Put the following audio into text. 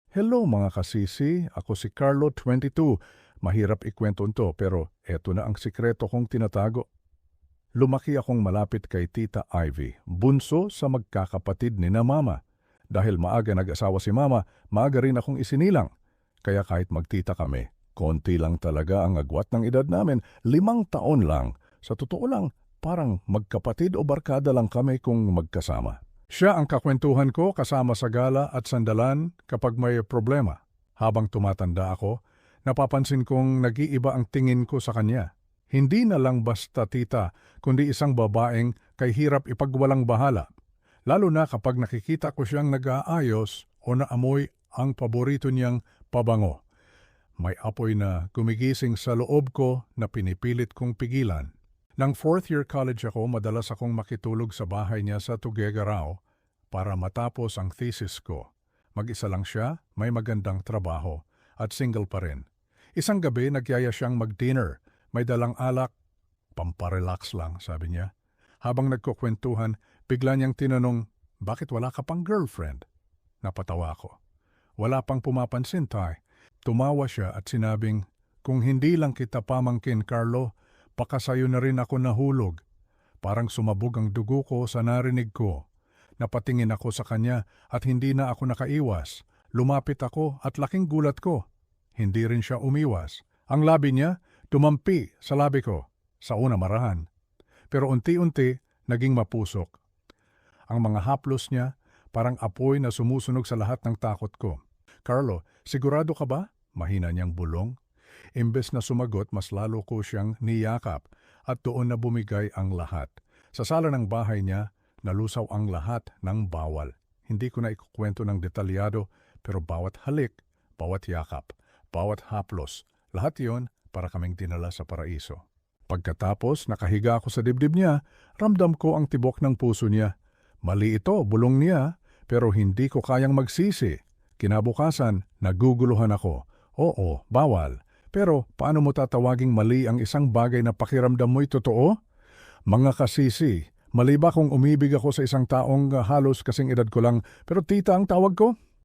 Hello mga kasisi, ako si Carlo 22. Mahirap ikwento ito pero eto na ang sikreto kong tinatago. Lumaki akong malapit kay Tita Ivy, bunso sa magkakapatid ni na Mama. Dahil maaga nag-asawa si Mama, maaga rin akong isinilang. Kaya kahit magtita kami, konti lang talaga ang agwat ng edad namin, 5 taon lang. Sa totoo lang, parang magkapatid o barkada lang kami kung magkasama. Siya ang kakwentuhan ko kasama sa gala at sandalan kapag may problema. Habang tumatanda ako, napapansin kong nag-iiba ang tingin ko sa kanya. Hindi na lang basta tita, kundi isang babaeng kay hirap ipagwalang bahala. Lalo na kapag nakikita ko siyang nag-aayos o naamoy ang paborito niyang pabango. May apoy na gumigising sa loob ko na pinipilit kong pigilan. Nang 4th year college ako, madalas akong makitulog sa bahay niya sa Tuguegarao para matapos ang thesis ko. Mag-isa lang siya, may magandang trabaho, at single pa rin. Isang gabi, nagyaya siyang mag-dinner. May dalang alak, pamparelax lang, sabi niya. Habang nagkukwentuhan, bigla niyang tinanong, bakit wala ka pang girlfriend? Napatawa ako. Wala pang pumapansin, Tay. Tumawa siya at sinabing, kung hindi lang kita pamangkin, Carlo, baka sa'yo na rin ako nahulog. Parang sumabog ang dugo ko sa narinig ko. Napatingin ako sa kanya at hindi na ako nakaiwas. Lumapit ako at laking gulat ko. Hindi rin siya umiwas. Ang labi niya, tumampi sa labi ko. Sa una marahan. Pero unti-unti, naging mapusok. Ang mga haplos niya, parang apoy na sumusunog sa lahat ng takot ko. Carlo, sigurado ka ba? Mahina niyang bulong. Imbes na sumagot, mas lalo ko siyang niyakap at doon na bumigay ang lahat. Sa sala ng bahay niya, nalusaw ang lahat ng bawal. Hindi ko na ikukwento ng detalyado, pero bawat halik, bawat yakap, bawat haplos, lahat yon para kaming dinala sa paraiso. Pagkatapos, nakahiga ako sa dibdib niya, ramdam ko ang tibok ng puso niya. Mali ito, bulong niya, pero hindi ko kayang magsisi. Kinabukasan, naguguluhan ako. Oo, bawal. Pero paano mo tatawaging mali ang isang bagay na pakiramdam mo'y totoo? Mga kasisi, mali ba kung umibig ako sa isang taong halos kasing edad ko lang pero tita ang tawag ko?